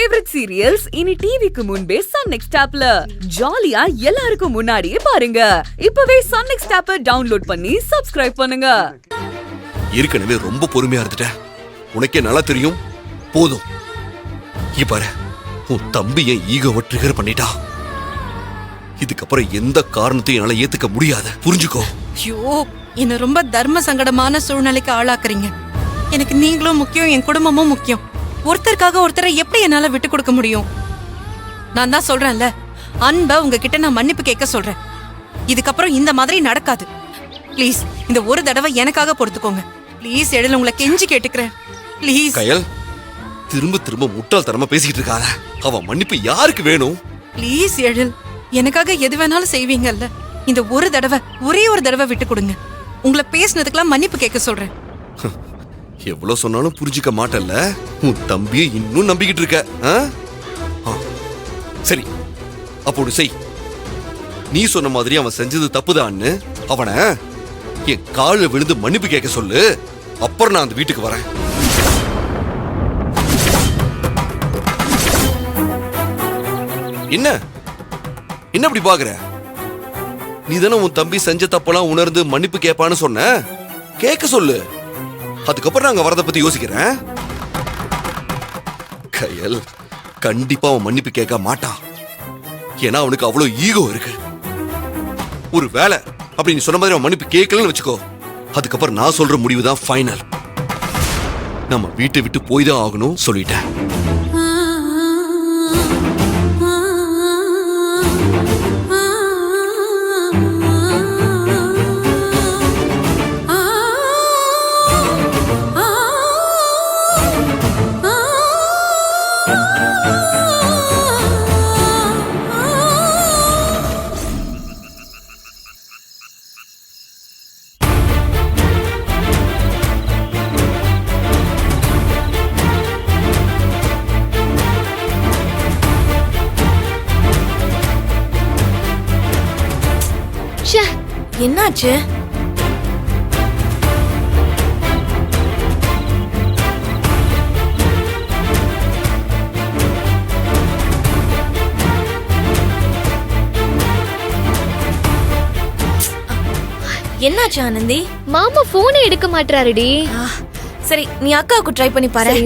Favourite serials இனி டிவிக்கு முன்பே சன் நெக்ஸ்ட் ஆப்ல ஜாலியா எல்லாருக்கும் முன்னாடியே பாருங்க. இப்பவே சன் நெக்ஸ்ட் ஆப்பை டவுன்லோட் பண்ணி சப்ஸ்கிரைப் பண்ணுங்க. ஏற்கனவே ரொம்ப பொறுமையா இருந்துட்டேன். உனக்கே நல்லா தெரியும். போதும். இப்பாரு, உன் தம்பி என் ஈகோவை ட்ரிகர் பண்ணிட்டா. இதுக்கப்புறம் எந்த காரணத்தையும் என்னால ஏத்துக்க முடியாது. புரிஞ்சுக்கோ. ஐயோ, என்ன ரொம்ப தர்ம சங்கடமான சூழ்நிலைக்கு ஆளாக்குறீங்க. எனக்கு நீங்களும் முக்கியம், என் குடும்பமும் முக்கியம். ஒருத்தருக்காக ஒருத்தரை எப்படி என்னால விட்டு கொடுக்க முடியும்? நான் தான் சொல்றேன்ல, அன்பை உங்ககிட்ட நான் மன்னிப்பு கேட்க சொல்றேன். இதுக்கப்புறம் இந்த மாதிரி நடக்காது. ப்ளீஸ் இந்த ஒரு தடவை எனக்காக பொறுத்துக்கோங்க. ப்ளீஸ் எழில், உங்களை கெஞ்சி கேட்டுக்கிறேன். ப்ளீஸ் கயல், திரும்ப திரும்ப முட்டாள்தனமா பேசிக்கிட்டு இருக்காத. அவ மன்னிப்பு யாருக்கு வேணும்? ப்ளீஸ் எழில், எனக்காக எது வேணாலும் செய்வீங்கல்ல. இந்த ஒரு தடவை, ஒரே ஒரு தடவை விட்டு கொடுங்க. உங்களை பேசினதுக்கெல்லாம் மன்னிப்பு கேட்க சொல்றேன். எவ்வளவு சொன்னாலும் புரிஞ்சுக்க மாட்டல்ல. உன் தம்பியை இன்னும் நம்பிக்கிட்டு இருக்க. சரி, அப்போ செய். நீ சொன்ன மாதிரி அவன் செஞ்சது தப்புதான்னு அவனை என் காலில் விழுந்து மன்னிப்பு கேட்க சொல்லு. அப்புறம் நான் அந்த வீட்டுக்கு வரேன். என்ன என்ன அப்படி பாக்குற? நீ தானே உன் தம்பி செஞ்ச தப்பெல்லாம் உணர்ந்து மன்னிப்பு கேட்பான்னு சொன்ன. கேட்க சொல்லு. அதுக்கப்புறம் நாங்க வரத பத்தி யோசிக்கிறேன். கயல், கண்டிப்பா அவன் மன்னிப்பு கேட்க மாட்டான். ஏன்னா அவனுக்கு அவ்வளவு ஈகோ இருக்கு. ஒரு வேலை அப்படி நீ சொன்ன மாதிரி அவன் மன்னிப்பு கேட்கலன்னு வச்சுக்கோ, அதுக்கப்புறம் நான் சொல்ற முடிவு தான் ஃபைனல். நம்ம வீட்டை விட்டு போய் தான் ஆகணும் சொல்லிட்டேன். என்னாச்சு? என்னாச்சு ஆனந்தி? மாமா போனே எடுக்க மாட்டாருடி. சரி, நீ அக்காவுக்கு ட்ரை பண்ணி பாரு.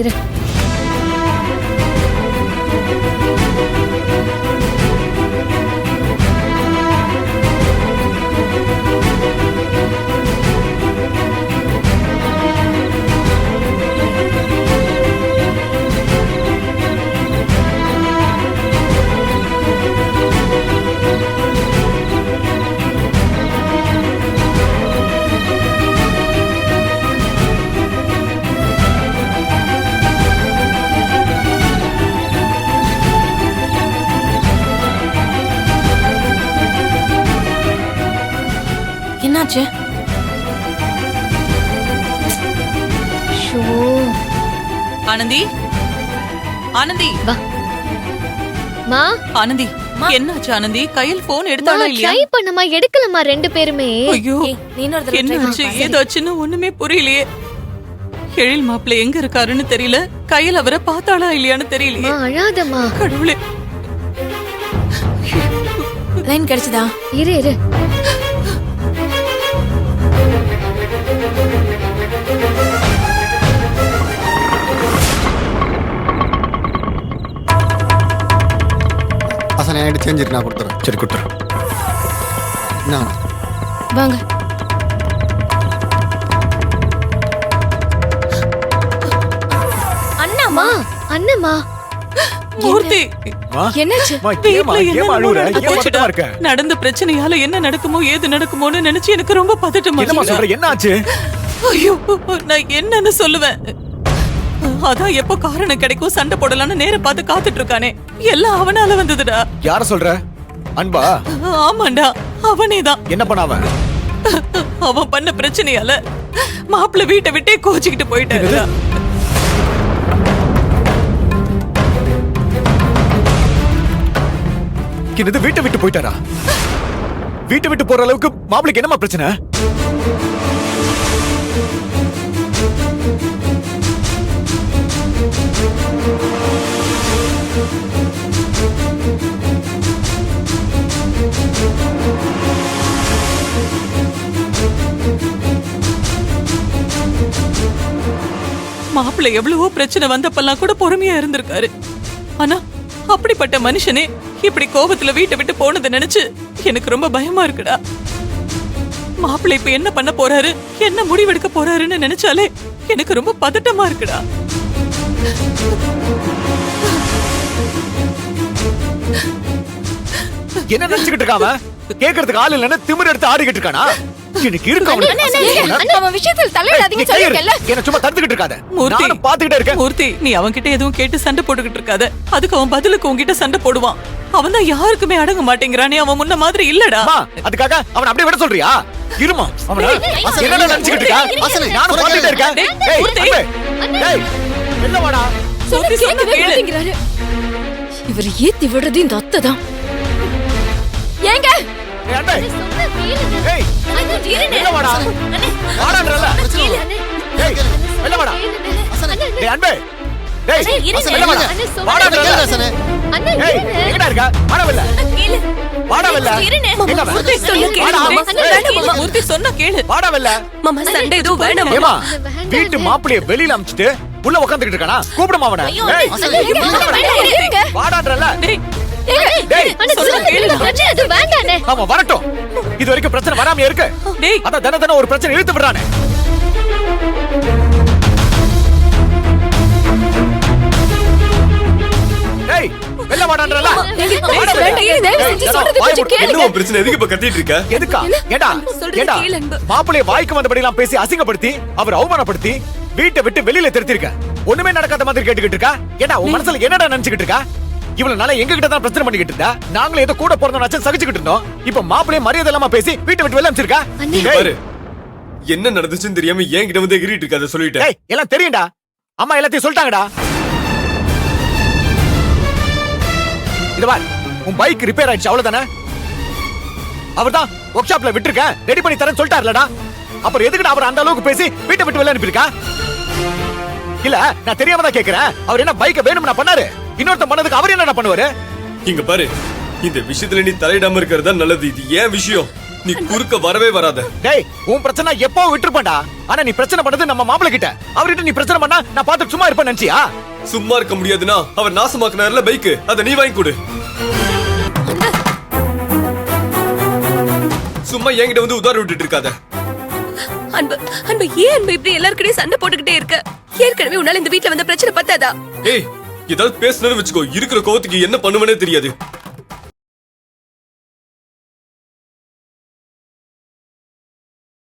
என்னாச்சு? ஆனந்தி, ஆனந்தி, வா. மா, ஆனந்தி, என்னாச்சு ஆனந்தி? கையில் போன் எடுத்தாளா இல்லையா? ட்ரை பண்ணமா, எடுக்கலமா ரெண்டு பேருமே. ஐயோ, என்னாச்சு? ஏதாச்சுன்னு ஒண்ணுமே புரியலையே. எழில் மாப்பிள்ளை எங்க இருக்காருன்னு தெரியல. கையில் அவரை பார்த்தாளா இல்லையான்னு தெரியலையே. அழாதமா. கடவுளே. லைன் கிடைச்சதா? இரு இரு. அசனை என்கிட்ட சேஞ்ச் இருக்கு, நான் கொடுத்துறேன். சரி, கொடுத்துறேன். வாங்க. அண்ணாமா, அண்ணம்மா. மூர்த்தி, என்னாச்சு? நடந்த பிரச்சனையால என்ன நடக்குமோ ஏது நடக்குமோன்னு நினைச்சு எனக்கு ரொம்ப பதட்டமா இருக்கு. என்னாச்சு? ஐயோ, நான் என்னன்னு சொல்லுவேன்? அதான் எப்போ காரணம் கிடைக்கும் சண்டை போடலான்னு நேரம் பார்த்து காத்துட்டு இருக்கானே. எல்லாம் அவனால வந்ததுடா. யார சொல்ற? அன்பா? ஆமாண்டா, அவனேதான். என்ன பண்ணாவ? அவன் பண்ண பிரச்சனையால மாப்பிள்ளை வீட்டை விட்டே கோச்சிக்கிட்டு போயிட்டாரு. என்னது, வீட்டை விட்டு போயிட்டாரா? வீட்டை விட்டு போற அளவுக்கு மாப்பிளைக்கு என்னமா பிரச்சனை? மாப்பிள்ளை எவ்வளவோ பிரச்சனை வந்தப்பெல்லாம் கூட பொறுமையா இருந்திருக்காரு. ஆனா அப்படிப்பட்ட மனுஷனே இப்படி கோபத்துல வீட்டை விட்டு போனதை நினைச்சு எனக்கு ரொம்ப பயமா இருக்குடா. மாப்பிள்ளை இப்ப என்ன பண்ண போறாரு, என்ன முடிவெடுக்க போறாருன்னு நினைச்சாலே எனக்கு ரொம்ப பதட்டமா இருக்குடா. என்ன நினைச்சுக்கிட்டு இருக்காம? கேக்குறதுக்கு ஆள் இல்லன்னு திமிர் எடுத்து ஆடிக்கிட்டு இருக்கானா? எனக்கு இருக்கு அவனுக்கு. அவன் விஷயத்தில் தலையிடாதீங்கன்னு சொல்லிருக்கேன்ல. என்ன சும்மா தடுத்துக்கிட்டு இருக்காத. மூர்த்தி, நானும் பாத்துக்கிட்டே இருக்கேன். மூர்த்தி, நீ அவன்கிட்ட எதுவும் கேட்டு சண்டை போட்டுக்கிட்டு இருக்காத. அதுக்கு அவன் பதிலுக்கு உன்கிட்ட சண்டை போடுவான். அவன் தான் யாருக்குமே அடங்க மாட்டேங்கிறானே. அவன் முன்ன மாதிரி இல்லடா. அம்மா, அதுக்காக அவன் அப்படியே விட சொல்றியா? இருமா, அவன என்னடா நினைச்சுக்கிட்டு இருக்க? நானும் பாத்துக்கிட்டே இருக்கேன். டேய், அன்பே. டேய், வெளில வாடா. மூர்த்தி, சொன்னா கேளு. இவர் ஏத்தி விடுறது இந்த அத்தை தான். ஏங்க டேய், அன்பே. சொன்னா கேளுங்க. டேய், வெளில வாடா. வாடான்றல. டேய், வெளில வாடா. டேய், அன்பே. டேய், வெளில வாடா. வாடான்றல. அண்ணா டேய், இருங்க. எங்கடா இருக்க? வாடா வெளில. வாடா வெளில. எங்க வா? மூர்த்தி, சொன்னா கேளு. வாடா. மூர்த்தி, சொன்னா கேளு. வாடா வெளில. மாமா, சண்டை எதுவும் வேண்டாம். ஏமா, வேண்டாம். வீட்டு மாப்பிளைய வெளியில அமிச்சிட்டு உள்ள உட்கார்ந்துகிட்டு இருக்கானா? கூப்பிடுமா அவனை. டேய், இருங்க. வாடான்றல. டேய், டேய், அண்ணா சொன்னா சொன்னா கேளு. கேளுங்க. அண்ணா அது வேண்டாண்ணே. அவன் வரட்டும். இது வரைக்கும் பிரச்சனை வராம இருக்கு. டேய், அதான் தின ஒரு பிரச்சனை இழுத்து விடுறானே. டேய், வெளில வாடான்றல. வாடா வெளில. என்ன பிரச்சனை? எதுக்கு இப்ப கத்திட்டு இருக்க? எதுக்கா? ஏண்டா? சொல்றது ஏண்டா? கேளு அன்பு. மாப்பிளைய வாய்க்கு வந்தபடி எல்லாம் பேசி அசிங்கப்படுத்தி அவர் அவமானப்படுத்தி வீட்டை விட்டு வெளியில திருத்திருக்க. ஒண்ணுமே நடக்காத மாதிரி கேட்டுக்கிட்டு இருக்கா? ஏண்டா, உன் மனசுல என்னடா நினைச்சுக்கிட்டு இருக்கா? இவ்வளவு நாளா எங்க கிட்ட தான் பிரச்சனை பண்ணிக்கிட்டு இருந்தா, நாங்களும் ஏதோ கூட பிறந்தவனாச்சும் சகிச்சுக்கிட்டு இருந்தோம். இப்ப மாப்பிளைய மரியாதை இல்லாம பேசி வீட்டை விட்டு வெளில அனுப்பிச்சிருக்கா? இங்க பாரு, என்ன நடந்துச்சுன்னு தெரியாம என்கிட்ட வந்து எகிரிட்டு இருக்காத சொல்லிட்டேன். டேய், எல்லாம் தெரியும்டா. அம்மா எல்லாத்தையும் சொல்லிட்டாங்கடா. இது பார், உன் பைக் ரிப்பேர் ஆயிடுச்சு அவ்வளவுதானே? அவர்தான் ஒர்க் ஷாப்ல விட்டுருக்கேன், ரெடி பண்ணி தரேன்னு சொல்லிட்டாருலடா. அப்புறம் எதுக்குடா அவர் அந்த அளவுக்கு பேசி வீட்டை விட்டு வெளில அனுப்பியிருக்கா? இல்ல, நான் தெரியாம தான் கேக்குறேன். அவர் என்ன பைக்கை வேணும்னா பண்ணாரு? இன்னொருத்தன் பண்ணதுக்கு அவர் என்ன பண்ணுவாரு? இங்க பாரு, இந்த விஷயத்துல நீ தலையிடாம இருக்கிறதா நல்லது. இது ஏன் விஷயம், நீ குறுக்க வரவே வராத. டேய், உன் பிரச்சனை எப்போ விட்டுருப்பேன்டா. ஆனா நீ பிரச்சனை பண்ணது நம்ம மாப்பிள்ளை கிட்ட. அவர்கிட்ட நீ பிரச்சனை பண்ணா நான் பார்த்து சும்மா இருப்பேன் நினைச்சியா? சும்மா இருக்க முடியாதுன்னா அவர் நாசமாக்குனார்ல பைக், அதை நீ வாங்கி கொடு. சும்மா என்கிட்ட வந்து உதார விட்டுட்டு இருக்காத. அன்பு, அன்பு, ஏன் அன்பு இப்படி எல்லாருக்கிட்டையும் சண்டை போட்டுக்கிட்டே இருக்க? ஏற்கனவே உன்னால இந்த வீட்ல வந்த பிரச்சனை பத்தாதா? ஏய், ஏதாவது பேசுனு வச்சுக்கோ, இருக்கிற கோவத்துக்கு என்ன பண்ணுவனே தெரியாது.